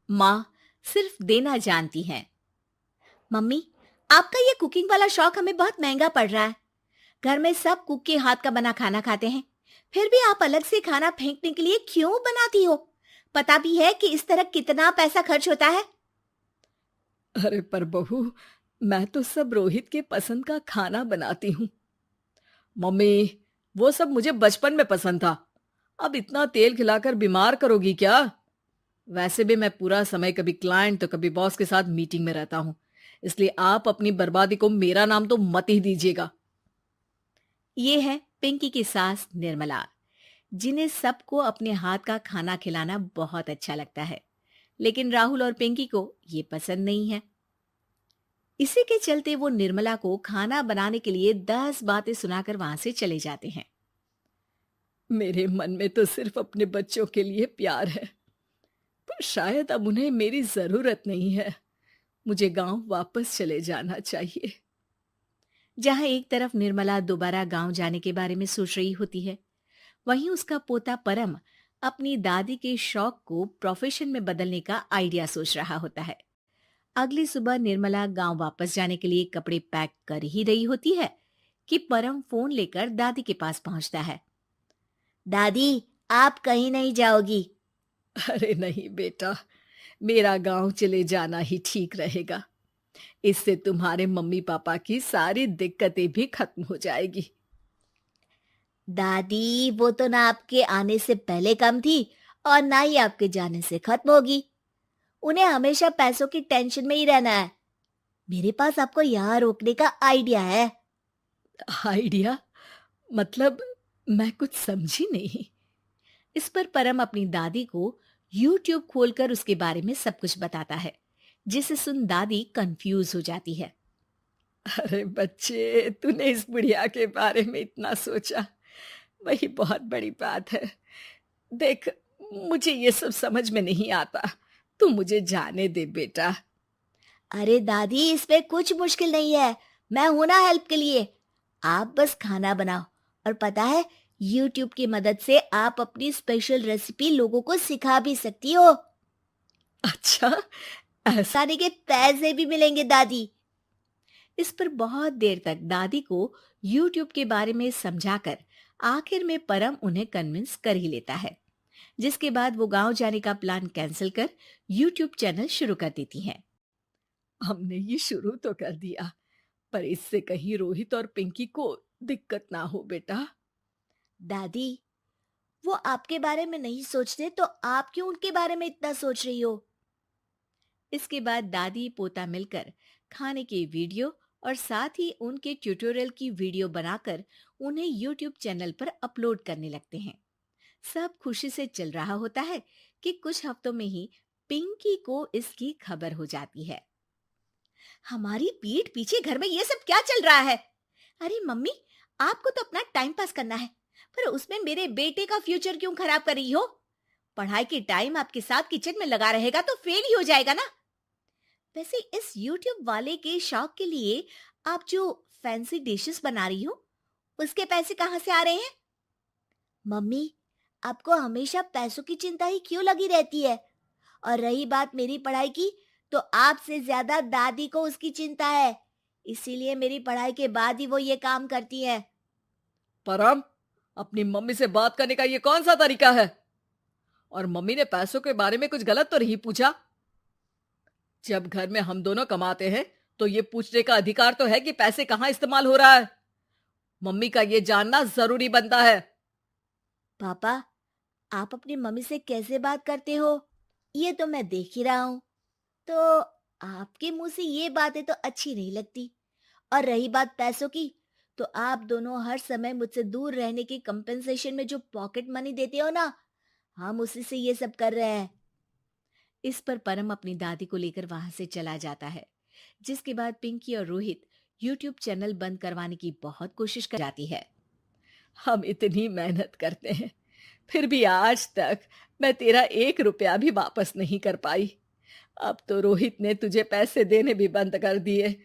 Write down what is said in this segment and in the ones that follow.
माँ सिर्फ देना जानती हैं। मम्मी, आपका ये कुकिंग वाला शौक हमें बहुत महंगा पड़ रहा है। घर में सब कुक के हाथ का बना खाना खाते हैं, फिर भी आप अलग से खाना फेंकने के लिए क्यों बनाती हो? पता भी है कि इस तरह कितना पैसा खर्च होता है। अरे पर बहू, मैं तो सब रोहित के पसंद का खाना बनाती हूँ। मम्मी, वो सब मुझे बचपन में पसंद था। अब इतना तेल खिलाकर बीमार करोगी क्या? वैसे भी मैं पूरा समय कभी क्लाइंट तो कभी बॉस के साथ मीटिंग में रहता हूँ, इसलिए आप अपनी बर्बादी को मेरा नाम तो मत ही दीजिएगा। ये है पिंकी की सास निर्मला, जिन्हें सबको अपने हाथ का खाना खिलाना बहुत अच्छा लगता है, लेकिन राहुल और पिंकी को ये पसंद नहीं है। इसी के चलते वो निर्मला को खाना बनाने के लिए 10 बातें सुनाकर वहां से चले जाते हैं। मेरे मन में तो सिर्फ अपने बच्चों के लिए प्यार है, पर शायद अब उन्हें मेरी जरूरत नहीं है। मुझे गांव वापस चले जाना चाहिए। जहां एक तरफ निर्मला दोबारा गांव जाने के बारे में सोच रही होती है, वहीं उसका पोता परम अपनी दादी के शौक को प्रोफेशन में बदलने का आइडिया सोच रहा होता है। अगली सुबह निर्मला गांव वापस जाने के लिए कपड़े पैक कर ही रही होती है कि परम फोन लेकर दादी के पास पहुंचता है। दादी, आप कहीं नहीं जाओगी? अरे नहीं बेटा, मेरा गांव चले जाना ही ठीक रहेगा। इससे तुम्हारे मम्मी पापा की सारी दिक्कतें भी खत्म हो जाएगी। दादी, वो तो ना आपके आने से पहले कम थी और ना ही आपके जाने से खत्म होगी। उन्हें हमेशा पैसों की टेंशन में ही रहना है। मेरे पास आपको यहाँ रोकने का आइडिया है। आइडिया? मतलब, मैं कुछ समझी नहीं। इस पर परम अपनी दादी को YouTube खोलकर उसके बारे में सब कुछ बताता है, जिसे सुन दादी कंफ्यूज हो जाती है। अरे बच्चे, तूने इस बुढ़िया के बारे में इतना सोचा, वही बहुत बड़ी बात है। देख, मुझे ये सब समझ में नहीं आता। तू मुझे जाने दे बेटा। अरे दादी, इसमें कुछ मुश्किल नहीं है। मैं हूं ना हेल्प के लिए। आप बस खाना बनाओ, और पता है, YouTube की मदद से आप अपनी स्पेशल रेसिपी लोगों को सिखा भी सकती हो। अच्छा, ऐसा? खाने के पैसे भी मिलेंगे दादी। इस पर बहुत देर तक दादी को YouTube के बारे में समझाकर आखिर में परम उन्हें कन्विंस कर ही लेता है, जिसके बाद वो गांव जाने का प्लान कैंसिल कर YouTube चैनल शुरू कर देती हैं। हमने ये शुरू तो कर दिया, पर इससे कहीं रोहित और पिंकी को दिक्कत ना हो बेटा। दादी, वो आपके बारे में नहीं सोचते तो आप क्यों उनके बारे में इतना सोच रही हो? इसके बाद दादी पोता मिलकर खाने की वीडियो और साथ ही उनके ट्यूटोरियल की वीडियो बनाकर उन्हें यूट्यूब चैनल पर अपलोड करने लगते हैं। सब खुशी से चल रहा होता है कि कुछ हफ्तों में ही पिंकी को इसकी खबर हो जाती है। हमारी पीठ पीछे घर में ये सब क्या चल रहा है? अरे मम्मी, आपको तो अपना टाइम पास करना है, पर उसमें मेरे बेटे का फ्यूचर क्यों खराब कर रही हो? पढ़ाई के टाइम आपके साथ किचन में लगा रहेगा तो फेल ही हो जाएगा ना। वैसे इस YouTube वाले के शौक के लिए आप जो फैंसी डिशेस बना रही हो, उसके पैसे कहाँ से आ रहे हैं? मम्मी, आपको हमेशा पैसों की चिंता ही क्यों लगी रहती है? और रही बात मेरी पढ़ाई की, तो आपसे ज्यादा दादी को उसकी चिंता है। इसीलिए मेरी पढ़ाई के बाद ही वो ये काम करती है। परम, अपनी मम्मी से बात करने का ये कौन सा तरीका है? और मम्मी ने पैसों के बारे में कुछ गलत तो नहीं पूछा? जब घर में हम दोनों कमाते हैं, तो ये पूछने का अधिकार तो है कि पैसे कहाँ इस्तेमाल हो रहा है। मम्मी का ये जानना जरूरी बनता है। पापा, आप अपनी मम्मी से कैसे बात करते हो, ये तो मैं देख ही रहा हूँ। तो आपके मुंह से ये बातें तो अच्छी नहीं लगती। और रही बात पैसों की, तो आप दोनों हर समय मुझसे दूर रहने की कंपेंसेशन में जो पॉकेट मनी देते हो ना, हम उसी से ये सब कर रहे हैं। इस पर परम अपनी दादी को लेकर वहां से चला जाता है, जिसके बाद पिंकी और रोहित यूट्यूब चैनल बंद करवाने की बहुत कोशिश कर जाती है। हम इतनी मेहनत करते हैं, फिर भी आज तक मैं तेरा 1 रुपया भी वापस नहीं कर पाई। अब तो रोहित ने तुझे पैसे देने भी बंद कर दिए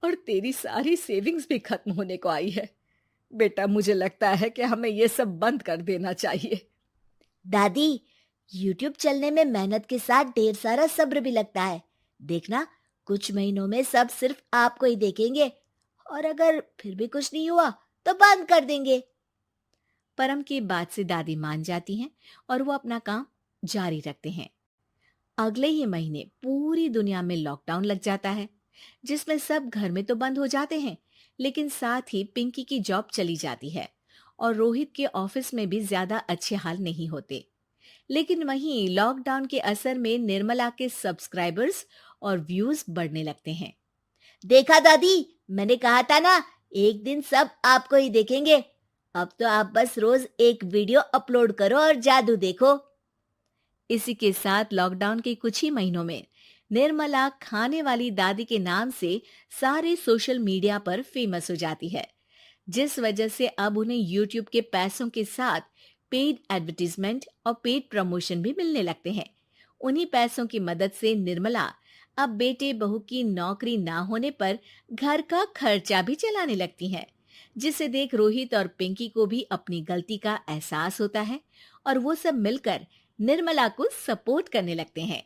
और तेरी सारी सेविंग्स भी खत्म होने को आई है। बेटा, मुझे लगता है कि हमें ये सब बंद कर देना चाहिए। दादी, यूट्यूब चलने में मेहनत के साथ ढेर सारा सब्र भी लगता है। देखना, कुछ महीनों में सब सिर्फ आपको ही देखेंगे, और अगर फिर भी कुछ नहीं हुआ तो बंद कर देंगे। परम की बात से दादी मान जाती हैं और वो अपना काम जारी रखते हैं। अगले ही महीने पूरी दुनिया में लॉकडाउन लग जाता है, जिसमें सब घर में तो बंद हो जाते हैं, लेकिन साथ ही पिंकी की जॉब चली जाती है और रोहित के ऑफिस में भी ज्यादा अच्छे हाल नहीं होते। लेकिन वहीं लॉकडाउन के असर में निर्मला के सब्सक्राइबर्स और व्यूज बढ़ने लगते हैं। देखा दादी, मैंने कहा था ना, एक दिन सब आपको ही देखेंगे। अब तो आप बस रोज एक वीडियो अपलोड करो और जादू देखो। इसी के साथ लॉकडाउन के कुछ ही महीनों में निर्मला खाने वाली दादी के नाम से सारे सोशल मीडिया पर फेमस हो जाती है, जिस वजह से अब उन्हें यूट्यूब के पैसों के साथ पेड एडवर्टीजमेंट और पेड प्रमोशन भी मिलने लगते हैं। उन्हीं पैसों की मदद से निर्मला अब बेटे बहू की नौकरी ना होने पर घर का खर्चा भी चलाने लगती हैं, जिसे देख रोहित और पिंकी को भी अपनी गलती का एहसास होता है और वो सब मिलकर निर्मला को सपोर्ट करने लगते हैं।